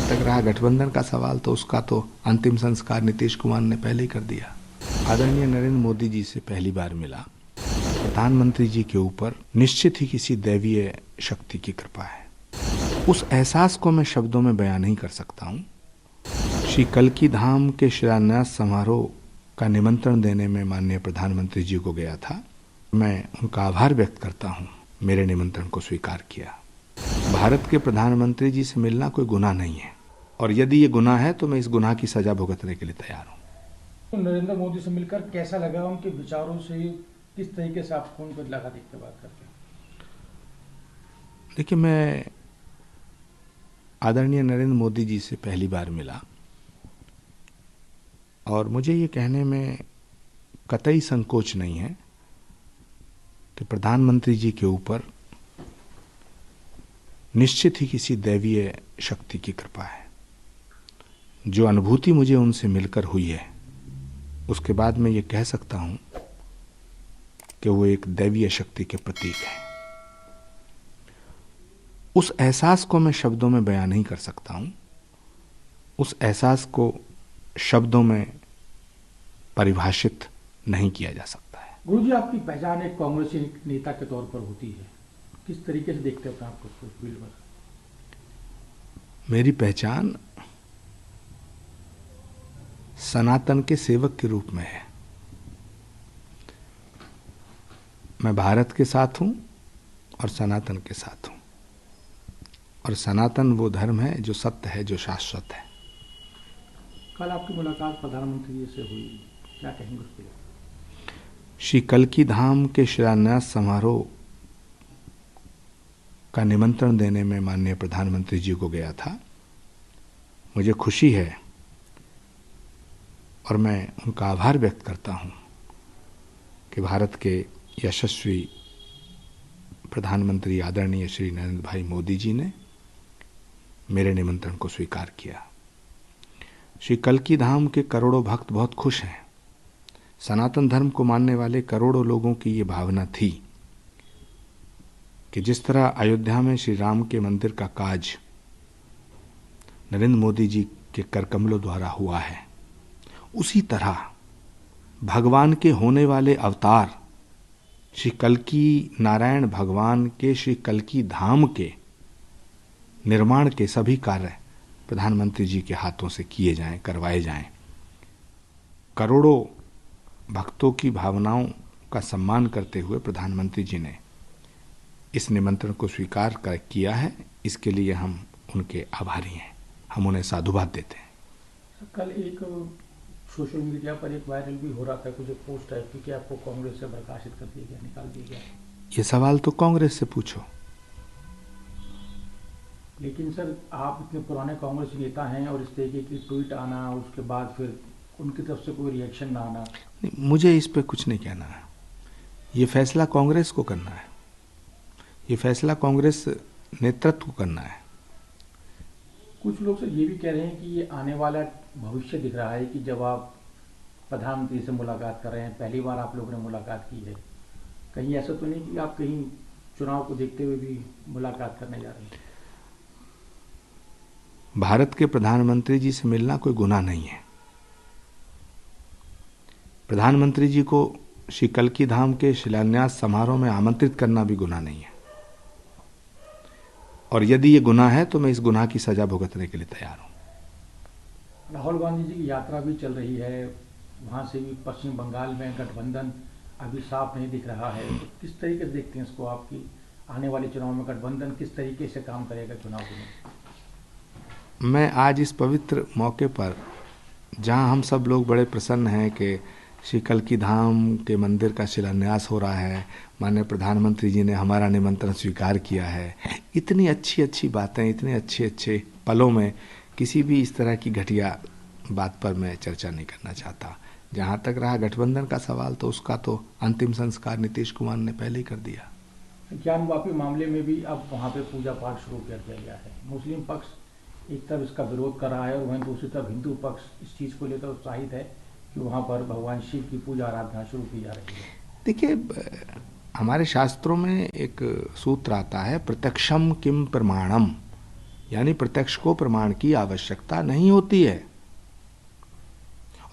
तक रहा गठबंधन का सवाल, तो उसका तो अंतिम संस्कार नीतीश कुमार ने पहले ही कर दिया। आदरणीय नरेंद्र मोदी जी से पहली बार मिला। प्रधानमंत्री जी के ऊपर निश्चित ही किसी दैवीय शक्ति की कृपा है। उस एहसास को मैं शब्दों में बयान नहीं कर सकता हूँ। श्री कल्की धाम के शिलान्यास समारोह का निमंत्रण देने में माननीय प्रधानमंत्री जी को गया था। मैं उनका आभार व्यक्त करता हूँ, मेरे निमंत्रण को स्वीकार किया। भारत के प्रधानमंत्री जी से मिलना कोई गुनाह नहीं है, और यदि ये गुनाह है तो मैं इस गुनाह की सजा भुगतने के लिए तैयार हूँ। तो नरेंद्र मोदी से मिलकर कैसा लगा? उनके विचारों से किस तरीके से आपको उनको लगा देखते बात करके? देखिए, मैं आदरणीय नरेंद्र मोदी जी से पहली बार मिला, और मुझे ये कहने में कतई संकोच नहीं है कि प्रधानमंत्री जी के ऊपर निश्चित ही किसी दैवीय शक्ति की कृपा है। जो अनुभूति मुझे उनसे मिलकर हुई है, उसके बाद मैं ये कह सकता हूं कि वो एक दैवीय शक्ति के प्रतीक है। उस एहसास को मैं शब्दों में बयान नहीं कर सकता हूं। उस एहसास को शब्दों में परिभाषित नहीं किया जा सकता है। गुरुजी, आपकी पहचान एक कांग्रेसी नेता के तौर पर होती है, किस तरीके से देखते हैं आपको फील्ड में? मेरी पहचान सनातन के सेवक के रूप में है। मैं भारत के साथ हूं और सनातन के साथ हूं, और सनातन वो धर्म है जो सत्य है, जो शाश्वत है। कल आपकी मुलाकात प्रधानमंत्री जी से हुई, क्या कहेंगे उस पर? श्री कल्की धाम के शिलान्यास समारोह का निमंत्रण देने में माननीय प्रधानमंत्री जी को गया था। मुझे खुशी है और मैं उनका आभार व्यक्त करता हूं कि भारत के यशस्वी प्रधानमंत्री आदरणीय श्री नरेंद्र भाई मोदी जी ने मेरे निमंत्रण को स्वीकार किया। श्री कल्की धाम के करोड़ों भक्त बहुत खुश हैं। सनातन धर्म को मानने वाले करोड़ों लोगों की ये भावना थी कि जिस तरह अयोध्या में श्री राम के मंदिर का काज नरेंद्र मोदी जी के करकमलों द्वारा हुआ है, उसी तरह भगवान के होने वाले अवतार श्री कल्की नारायण भगवान के श्री कल्की धाम के निर्माण के सभी कार्य प्रधानमंत्री जी के हाथों से किए जाएं, करवाए जाएं। करोड़ों भक्तों की भावनाओं का सम्मान करते हुए प्रधानमंत्री जी ने इस निमंत्रण को स्वीकार किया है। इसके लिए हम उनके आभारी हैं, हम उन्हें साधुवाद देते हैं। कल एक सोशल मीडिया पर एक वायरल भी हो रहा था कुछ पोस्ट टाइप की कि आपको कांग्रेस से बर्खास्त कर दिया गया, निकाल दिया गया। ये सवाल तो कांग्रेस से पूछो। लेकिन सर, आप इतने पुराने कांग्रेस नेता हैं और इस तरीके की ट्वीट आना, उसके बाद फिर उनकी तरफ से कोई रिएक्शन ना आना। मुझे इस पे कुछ नहीं कहना है। ये फैसला कांग्रेस को करना है, ये फैसला कांग्रेस नेतृत्व को करना है। कुछ लोग सर ये भी कह रहे हैं कि ये आने वाला भविष्य दिख रहा है कि जब आप प्रधानमंत्री से मुलाकात कर रहे हैं, पहली बार आप लोगों ने मुलाकात की है, कहीं ऐसा तो नहीं कि आप कहीं चुनाव को देखते हुए भी मुलाकात करने जा रहे हैं? भारत के प्रधानमंत्री जी से मिलना कोई गुनाह नहीं है। प्रधानमंत्री जी को श्री कल्की धाम के शिलान्यास समारोह में आमंत्रित करना भी गुनाह नहीं है, और यदि ये गुनाह है तो मैं इस गुनाह की सजा भुगतने के लिए तैयार हूं। राहुल गांधी जी की यात्रा भी चल रही है, वहां से भी पश्चिम बंगाल में गठबंधन अभी साफ नहीं दिख रहा है, तो किस तरीके से देखते हैं इसको? आपकी आने वाले चुनाव में गठबंधन किस तरीके से काम करेगा चुनाव में? मैं आज इस पवित्र मौके पर, जहां हम सब लोग बड़े प्रसन्न हैं कि श्री कल्की धाम के मंदिर का शिलान्यास हो रहा है, माननीय प्रधानमंत्री जी ने हमारा निमंत्रण स्वीकार किया है, इतनी अच्छी अच्छी बातें, इतने अच्छे अच्छे पलों में किसी भी इस तरह की घटिया बात पर मैं चर्चा नहीं करना चाहता। जहां तक रहा गठबंधन का सवाल, तो उसका तो अंतिम संस्कार नीतीश कुमार ने पहले ही कर दिया। ज्ञानवापी मामले में भी अब वहाँ पे पूजा पाठ शुरू कर दिया गया है। मुस्लिम पक्ष एक तरफ इसका विरोध कर रहा है और वहीं दूसरी तरफ हिंदू पक्ष इस चीज़ को लेकर उत्साहित है कि वहाँ पर भगवान शिव की पूजा आराधना शुरू की जा रही है। देखिए, हमारे शास्त्रों में एक सूत्र आता है, प्रत्यक्षम किम प्रमाणम। यानी प्रत्यक्ष को प्रमाण की आवश्यकता नहीं होती है।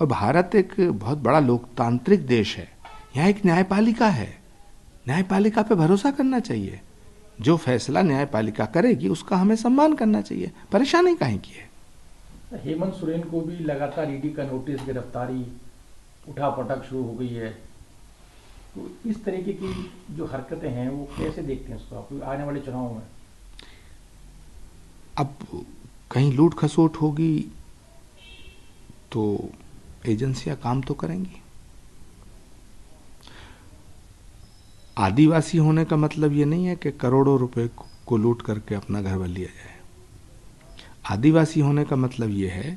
और भारत एक बहुत बड़ा लोकतांत्रिक देश है, यहाँ एक न्यायपालिका है, न्यायपालिका पे भरोसा करना चाहिए। जो फैसला न्यायपालिका करेगी उसका हमें सम्मान करना चाहिए, परेशानी काहे की है। हेमंत सोरेन को भी लगातार ईडी का नोटिस, गिरफ्तारी, उठापटक शुरू हो गई है, तो इस तरीके की जो हरकतें हैं वो कैसे देखते हैं उसको आप आने वाले चुनाव में? अब कहीं लूट खसोट होगी तो एजेंसियां काम तो करेंगी। आदिवासी होने का मतलब ये नहीं है कि करोड़ों रुपए को लूट करके अपना घर बन लिया जाए। आदिवासी होने का मतलब ये है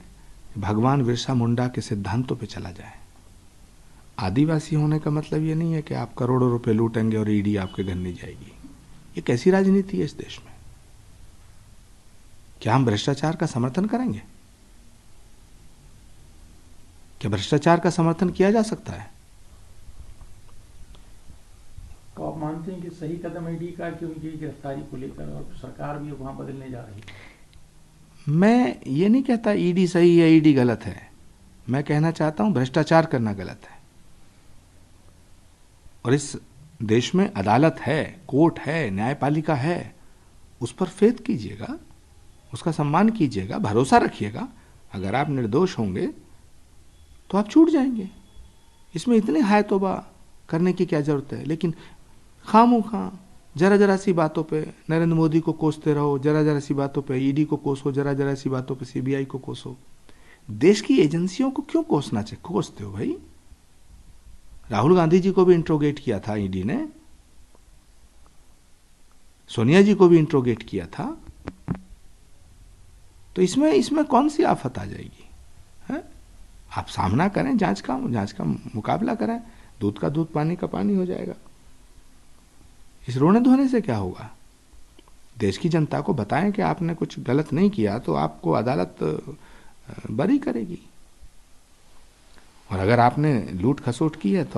कि भगवान बिरसा मुंडा के सिद्धांतों पे चला जाए। आदिवासी होने का मतलब ये नहीं है कि आप करोड़ों रुपए लूटेंगे और ईडी आपके घर नहीं जाएगी। ये कैसी राजनीति है इस देश में? क्या हम भ्रष्टाचार का समर्थन करेंगे? क्या भ्रष्टाचार का समर्थन किया जा सकता है? तो आप मानते हैं कि सही कदम ईडी का कि उनकी गिरफ्तारी को लेकर, और सरकार भी वहां बदलने जा रही है? मैं ये नहीं कहता ईडी सही है ईडी गलत है। मैं कहना चाहता हूं भ्रष्टाचार करना गलत है। और इस देश में अदालत है, कोर्ट है, न्यायपालिका है, उस पर फेथ कीजिएगा, उसका सम्मान कीजिएगा, भरोसा रखिएगा। अगर आप निर्दोष होंगे तो आप छूट जाएंगे। इसमें इतनी हाय तौबा करने की क्या जरूरत है? लेकिन खामोखा जरा जरा सी बातों पे नरेंद्र मोदी को कोसते रहो, जरा जरा सी बातों पे ईडी को कोसो, जरा जरा सी बातों पे सीबीआई को कोसो। देश की एजेंसियों को क्यों कोसना चाहिए? कोसते हो भाई। राहुल गांधी जी को भी इंट्रोगेट किया था ईडी ने, सोनिया जी को भी इंट्रोगेट किया था, तो इसमें कौन सी आफत आ जाएगी? है? आप सामना करें, जांच का मुकाबला करें, दूध का दूध पानी का पानी हो जाएगा। इस रोने धोने से क्या होगा? देश की जनता को बताएं कि आपने कुछ गलत नहीं किया तो आपको अदालत बरी करेगी। और अगर आपने लूट खसोट की है तो